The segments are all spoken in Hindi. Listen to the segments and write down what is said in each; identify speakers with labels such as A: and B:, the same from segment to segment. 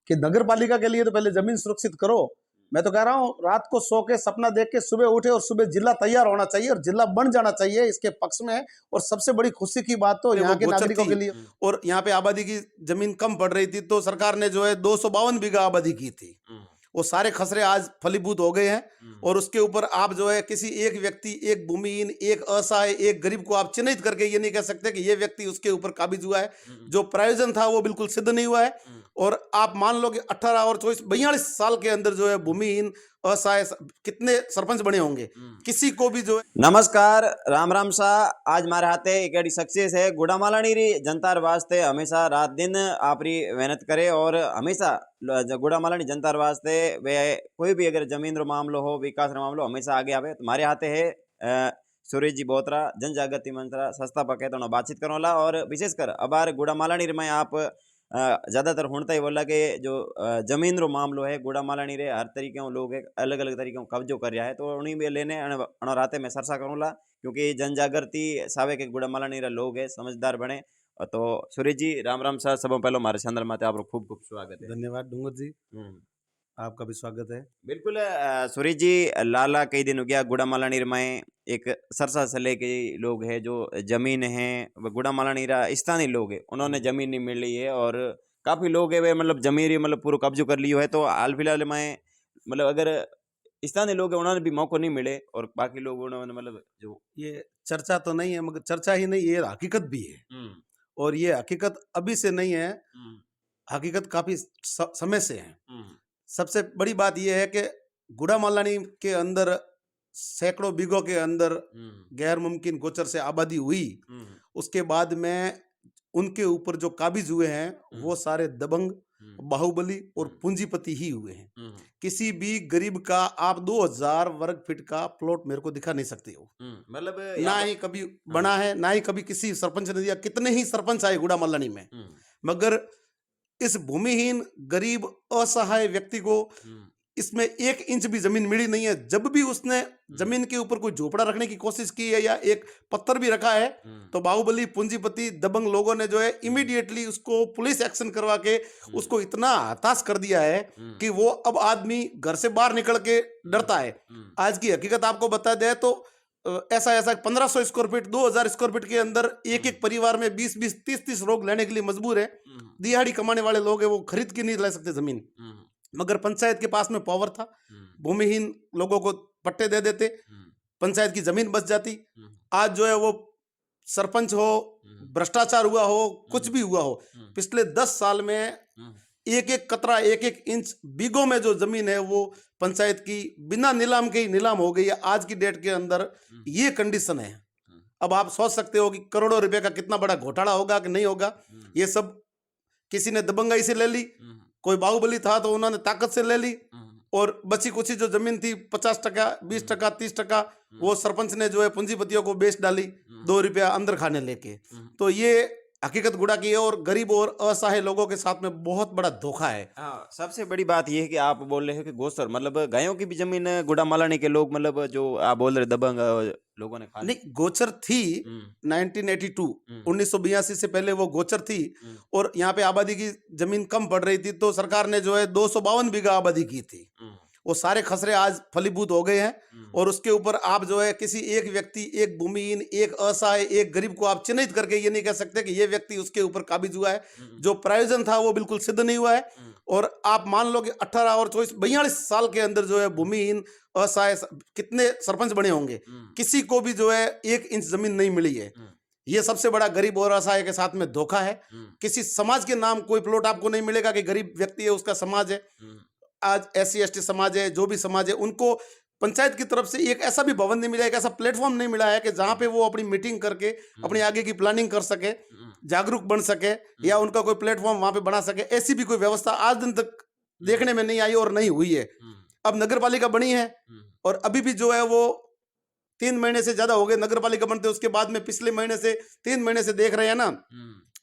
A: कि नगर पालिका के लिए तो पहले जमीन सुरक्षित करो। मैं तो कह रहा हूँ रात को सो के सपना देख के सुबह उठे और सुबह जिला तैयार होना चाहिए और जिला बन जाना चाहिए, इसके पक्ष में। और सबसे बड़ी खुशी की बात तो यहाँ के नागरिकों के लिए, और यहाँ पे आबादी की जमीन कम पड़ रही थी तो सरकार ने जो है 252 बीघा आबादी की थी, वो सारे खसरे आज फलीभूत हो गए हैं। और उसके ऊपर आप जो है किसी एक व्यक्ति, एक भूमिहीन, एक असहाय, एक गरीब को आप चिन्हित करके ये नहीं कह सकते कि ये व्यक्ति उसके ऊपर काबिज हुआ है। जो प्रयोजन था वो बिल्कुल सिद्ध नहीं हुआ है। और आप मान लो कि 18 और 24 42 साल के अंदर जो है भूमिहीन, असहाय कितने सरपंच बने होंगे, किसी को भी जो है।
B: नमस्कार, राम राम सा। आज मारे हाथे एक ऐसी सक्सेस है गुड़ामालानी री जनतार वास्ते हमेशा रात दिन आपरी मेहनत करे और हमेशा गुड़ामालानी जनतार वास्ते वे कोई भी अगर जमीन रो मामलो हो, विकास रो मामलो हमेशा आगे आवे। तुम्हारे हाथे है सूरज जी बोत्रा, जन जागृति मंत्रा संस्थापक है, तो बातचीत करोला। और विशेषकर अबार गुड़ामालानी में आप ज़्यादातर होता ही बोला कि जो जमीन रो मामलो है गुड़ामालानी रे हर तरीके के लोग अलग अलग तरीके कब्जो कर रहा है, तो उन्हीं भी लेने राते में सरसा करूँला क्योंकि जन जागृति सावे के गुड़ामालानी रे लोग है समझदार बने। तो सूरज जी राम राम सर, सब पहले मारे चैनल में आप खूब खूब स्वागत है।
A: धन्यवाद डूंगर जी, आपका भी स्वागत है।
B: बिल्कुल सूरज जी, लाला कई दिन हो गया गुड़ामालानी में एक सरसा सले के लोग हैं जो जमीन है गुड़ामालानी स्थानीय लोग है, उन्होंने जमीन नहीं मिली है और काफी लोग है वे मतलब जमीन मतलब पूरा कब्जो कर लियो है। तो हाल फिलहाल में मतलब अगर स्थानीय लोग है उन्होंने भी मौका नहीं मिले और बाकी लोग उन्होंने मतलब जो
A: ये चर्चा तो नहीं है, मगर चर्चा ही नहीं, ये हकीकत भी है। और ये हकीकत अभी से नहीं है, हकीकत काफी समय से है। सबसे बड़ी बात यह है कि गुड़ामालानी के अंदर सैकड़ों बीघों के अंदर गैर मुमकिन गोचर से आबादी हुई। उसके बाद में उनके ऊपर जो काबिज हुए हैं वो सारे दबंग, बाहुबली और पूंजीपति ही हुए हैं। किसी भी गरीब का आप 2000 वर्ग फीट का प्लॉट मेरे को दिखा नहीं सकते हो।
B: मतलब
A: ना ही कभी बना है, ना ही कभी किसी सरपंच ने दिया। कितने ही सरपंच आए गुड़ामालानी में, मगर इस भूमिहीन, गरीब, असहाय व्यक्ति को इसमें 1 इंच भी जमीन मिली नहीं है। जब भी उसने जमीन के ऊपर कोई झोपड़ा रखने की कोशिश की है या एक पत्थर भी रखा है, तो बाहुबली, पूंजीपति, दबंग लोगों ने जो है इमीडिएटली उसको पुलिस एक्शन करवा के उसको इतना हताश कर दिया है कि वो अब आदमी घर से बाहर निकल के डरता है। आज की हकीकत आपको बता दे तो ऐसा 1500 स्क्वायर फीट, 2000 स्क्वायर फीट के अंदर एक एक परिवार में 20-20, 30-30 लोग लेने के लिए मजबूर है। दिहाड़ी कमाने वाले लोग हैं, वो खरीद के नहीं ले सकते जमीन। मगर पंचायत के पास में पावर था, भूमिहीन लोगों को पट्टे दे देते, पंचायत की जमीन बच जाती। आज जो है वो सरपंच हो, भ्रष्टाचार हुआ हो, कुछ भी हुआ हो, पिछले 10 साल में एक एक कतरा, एक एक इंच बीघों में जो जमीन है वो पंचायत की बिना नीलाम के ही नीलाम हो गई है। आज की डेट के अंदर ये कंडीशन है। अब आप सोच सकते हो कि करोड़ों रुपए का कितना बड़ा घोटाला होगा कि नहीं होगा। ये सब किसी ने दबंगाई से ले ली, कोई बाहुबली था तो उन्होंने ताकत से ले ली, और बची कुछ जो जमीन थी 50%, 20%, 30% वो सरपंच ने जो है पूंजीपतियों को बेच डाली 2 रुपया अंदर खाने लेके। तो ये हकीकत गुड़ा की है और गरीब और असहाय लोगों के साथ में बहुत बड़ा धोखा है।
B: हाँ, सबसे बड़ी बात यह है कि आप बोल रहे हो कि गोसर मतलब गायों की भी जमीन गुड़ामालानी के लोग मतलब जो आप बोल रहे दबंग लोगों ने खा
A: नहीं, गोचर थी 1982, 1982 से पहले वो गोचर थी। और यहाँ पे आबादी की जमीन कम पड़ रही थी तो सरकार ने जो है 252 बीघा आबादी की थी। वो सारे खसरे आज फलीभूत हो गए हैं। और उसके ऊपर आप जो है किसी एक व्यक्ति, एक भूमिहीन, एक असहाय, एक गरीब को आप चिन्हित करके ये नहीं कह सकते कि ये व्यक्ति उसके ऊपर काबिज हुआ है। जो प्रयोजन था वो बिल्कुल सिद्ध नहीं हुआ है। और आप मान लो कि 18 और 24 42 साल के अंदर जो है भूमिहीन, असहाय कितने सरपंच बने होंगे, किसी को भी जो है 1 इंच जमीन नहीं मिली है। ये सबसे बड़ा गरीब और असहाय के साथ में धोखा है। किसी समाज के नाम कोई प्लॉट आपको नहीं मिलेगा कि गरीब व्यक्ति है उसका समाज है। आज SC ST समाज है, जो भी समाज है, उनको पंचायत की तरफ से एक ऐसा भी भवन नहीं मिला, एक ऐसा प्लेटफॉर्म नहीं मिला है कि जहां पे वो अपनी मीटिंग करके अपनी आगे की प्लानिंग कर सके, जागरूक बन सके, या उनका कोई प्लेटफॉर्म वहां पे बना सके। ऐसी भी कोई व्यवस्था आज दिन तक देखने में नहीं आई और नहीं हुई है। अब नगर पालिका बनी है और अभी भी जो है वो 3 महीने से ज्यादा हो गए नगर पालिका बनते। उसके बाद में पिछले महीने से 3 महीने से देख रहे हैं ना,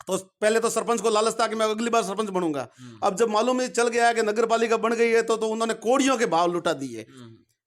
A: तो पहले तो सरपंच को लालच था कि मैं अगली बार सरपंच बनूंगा। अब जब मालूम चल गया है कि नगर पालिका बन गई है तो उन्होंने कोड़ियों के भाव लुटा दिए।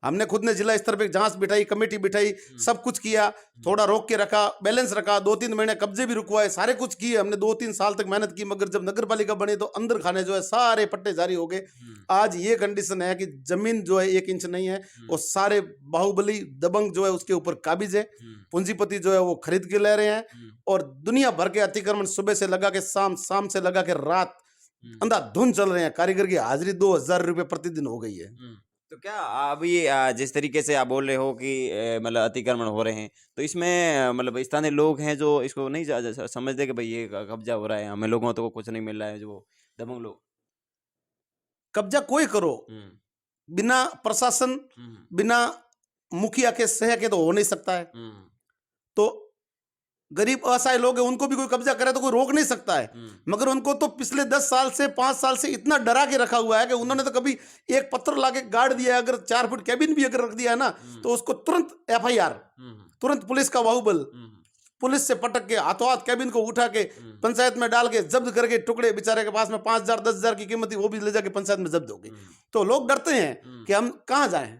A: हमने खुद ने जिला स्तर पे जांच बिठाई, कमेटी बिठाई, सब कुछ किया, थोड़ा रोक के रखा, बैलेंस रखा, 2-3 महीने कब्जे भी रुकवाए, सारे कुछ किए हमने, 2-3 साल तक मेहनत की। मगर जब नगर पालिका बने तो अंदर खाने जो है सारे पट्टे जारी हो गए। आज ये कंडीशन है कि जमीन जो है 1 इंच नहीं है, और सारे बाहुबली दबंग जो है उसके ऊपर काबिज है, पूंजीपति जो है वो खरीद के ले रहे हैं, और दुनिया भर के अतिक्रमण सुबह से लगा के शाम, शाम से लगा के रात अंधाधुंध चल रहे हैं। कारीगर की हाजिरी 2000 रुपये प्रतिदिन हो गई है।
B: तो क्या अभी जिस तरीके से आप बोल रहे हो कि मतलब अतिक्रमण हो रहे हैं, तो इसमें मतलब स्थानीय लोग हैं जो इसको नहीं समझते कि भाई ये कब्जा हो रहा है, हमें लोगों को कुछ नहीं मिल रहा है, जो दबंग लोग?
A: कब्जा कोई करो, बिना प्रशासन, बिना मुखिया के सह के तो हो नहीं सकता है। तो गरीब असहाय लोग हैं, उनको भी कोई कब्जा करे तो कोई रोक नहीं सकता है। मगर उनको तो पिछले 10 साल से 5 साल से इतना डरा के रखा हुआ है कि उन्होंने तो कभी एक पत्थर लाके गाड़ दिया है, अगर 4 फुट कैबिन भी अगर रख दिया है ना, तो उसको तुरंत FIR, तुरंत पुलिस का बाहुबल, पुलिस से पटक के हाथों हाथ कैबिन को उठा के पंचायत में डाल के जब्त करके टुकड़े, बेचारे के पास में 5,000 10,000 की कीमत थी, वो भी ले जाके पंचायत में जब्त हो गई। तो लोग डरते हैं कि हम कहाँ जाएं,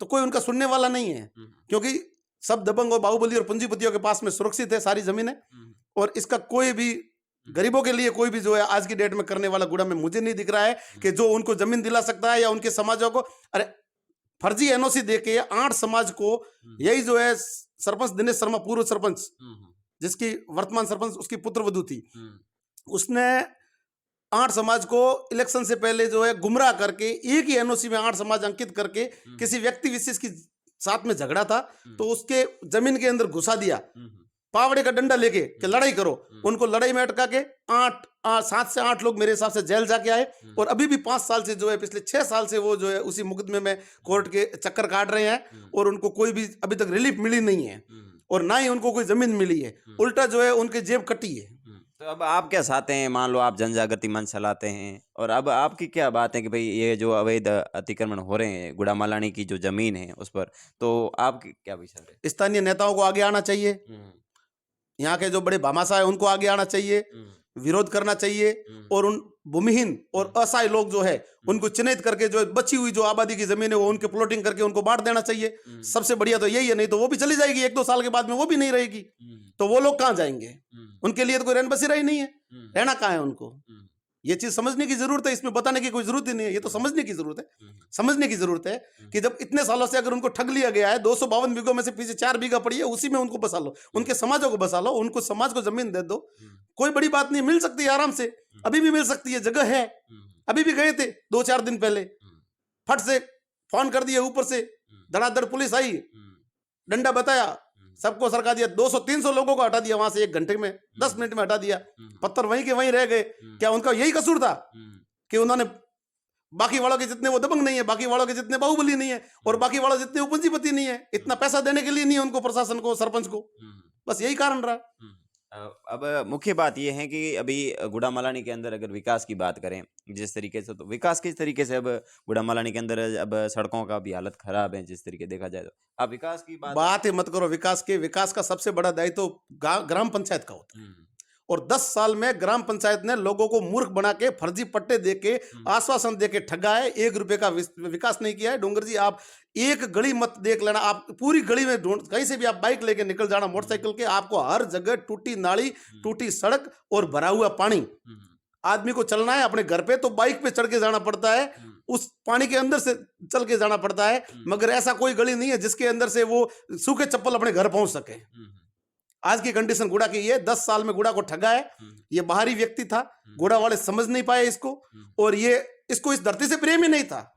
A: तो कोई उनका सुनने वाला नहीं है, क्योंकि सब दबंग और बाहुबली और पूंजीपतियों के पास में सुरक्षित है सारी जमीनें। और इसका कोई भी गरीबों के लिए कोई भी जो है आज की डेट में करने वाला गुड़ा में मुझे नहीं दिख रहा है कि जो उनको जमीन दिला सकता है या उनके समाजों को। अरे फर्जी NOC देके 8 समाज को, यही जो है सरपंच दिनेश शर्मा, पूर्व सरपंच, जिसकी वर्तमान सरपंच उसकी पुत्रवधू थी, उसने 8 समाज को इलेक्शन से पहले जो है गुमराह करके एक ही NOC में 8 समाज अंकित करके किसी व्यक्ति विशेष की साथ में झगड़ा था तो उसके जमीन के अंदर घुसा दिया, पावड़े का डंडा लेके कि लड़ाई करो। उनको लड़ाई में अटका के 7 से 8 लोग मेरे हिसाब से जेल जाके आए, और अभी भी 5 साल से जो है, पिछले 6 साल से वो जो है उसी मुकदमे में कोर्ट के चक्कर काट रहे हैं, और उनको कोई भी अभी तक रिलीफ मिली नहीं है, और ना ही उनको कोई जमीन मिली है, उल्टा जो है उनकी जेब कटी है।
B: तो अब आप क्या चाहते हैं? मान लो आप जनजागृति मंच चलाते हैं, और अब आपकी क्या बात है कि भाई ये जो अवैध अतिक्रमण हो रहे हैं गुड़ा मालानी की जो जमीन है उस पर, तो आपकी क्या विचार है?
A: स्थानीय नेताओं को आगे आना चाहिए, यहाँ के जो बड़े भामाशाह है उनको आगे आना चाहिए, विरोध करना चाहिए, और उन भूमिहीन और असहाय लोग जो है उनको चिन्हित करके जो बची हुई जो आबादी की जमीन है वो उनके प्लॉटिंग करके उनको बांट देना चाहिए। सबसे बढ़िया तो यही है, नहीं तो वो भी चली जाएगी 1-2 साल के बाद में, वो भी नहीं रहेगी, तो वो लोग कहाँ जाएंगे? उनके लिए तो कोई रहन बसेरा ही नहीं है, रहना कहाँ है उनको? ये चीज समझने की जरूरत है, इसमें बताने की कोई जरूरत ही नहीं है, ये तो समझने की जरूरत है। समझने की जरूरत है कि जब इतने सालों से अगर उनको ठग लिया गया है, 252 बीघों में से पीछे 4 बीघा पड़ी है, उसी में उनको बसा लो, उनके समाजों को बसा लो, उनको समाज को जमीन दे दो, कोई बड़ी बात नहीं, मिल सकती है आराम से, अभी भी मिल सकती है, जगह है। अभी भी गए थे 2-4 दिन पहले, फट से फोन कर दिया, ऊपर से धड़ाधड़ पुलिस आई, डंडा बताया, सबको सरका दिया, 200-300 लोगों को हटा दिया वहां से 1 घंटे में, 10 मिनट में हटा दिया, पत्थर वहीं के वहीं रह गए। क्या उनका यही कसूर था कि उन्होंने बाकी वालों के जितने वो दबंग नहीं है, बाकी वालों के जितने बाहुबली नहीं है, और बाकी वालों जितने वो पूंजीपति नहीं है, इतना पैसा देने के लिए नहीं है उनको, प्रशासन को, सरपंच को, बस यही कारण रहा।
B: अब मुख्य बात यह है कि अभी गुड़ा मालानी के अंदर अगर विकास की बात करें जिस तरीके से, तो विकास किस तरीके से अब गुड़ा मालानी के अंदर अब सड़कों का भी हालत खराब है जिस तरीके देखा जाए, तो आप विकास की
A: बात ही मत करो। विकास का सबसे बड़ा दायित्व तो ग्राम पंचायत का होता है, और 10 साल में ग्राम पंचायत ने लोगों को मूर्ख बना के, फर्जी पट्टे देके, आश्वासन देके ठगा है, 1 रुपए का विकास नहीं किया है। डोंगर जी, आप एक गली मत देख लेना, आप पूरी गली में ढूंढ, कहीं से भी आप बाइक लेके निकल जाना, मोटरसाइकिल के, आपको हर जगह टूटी नाली, टूटी सड़क और भरा हुआ पानी। आदमी को चलना है अपने घर पे तो बाइक पे चढ़ के जाना पड़ता है, उस पानी के अंदर से चल के जाना पड़ता है, मगर ऐसा कोई गली नहीं है जिसके अंदर से वो सूखे चप्पल अपने घर पहुंच सके। आज की कंडीशन गुड़ा की ये, 10 साल में गुड़ा को ठगा है। ये बाहरी व्यक्ति था, गुड़ा वाले समझ नहीं पाए इसको, और ये इसको इस धरती से प्रेम ही नहीं था,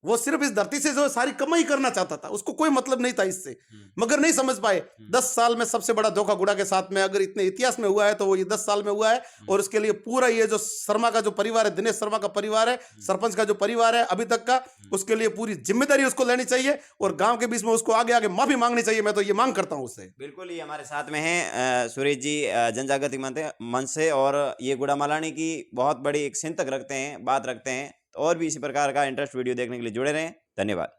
A: वो सिर्फ इस धरती से जो सारी कमाई करना चाहता था, उसको कोई मतलब नहीं था इससे, मगर नहीं समझ पाए। 10 साल में सबसे बड़ा धोखा गुड़ा के साथ में अगर इतने इतिहास में हुआ है तो वो ये 10 साल में हुआ है, और उसके लिए पूरा ये जो शर्मा का जो परिवार है, दिनेश शर्मा का परिवार है, सरपंच का जो परिवार है अभी तक का, उसके लिए पूरी जिम्मेदारी उसको लेनी चाहिए, और गांव के बीच में उसको आगे आगे माफी मांगनी चाहिए। मैं तो ये मांग करता हूं उससे।
B: बिल्कुल, ये हमारे साथ में है सुरेश जी जनजागृति मंच से, और ये गुड़ा मालानी की बहुत बड़ी एक चिंतक रखते हैं, बात रखते हैं, और भी इसी प्रकार का इंटरेस्ट वीडियो देखने के लिए जुड़े रहें। धन्यवाद।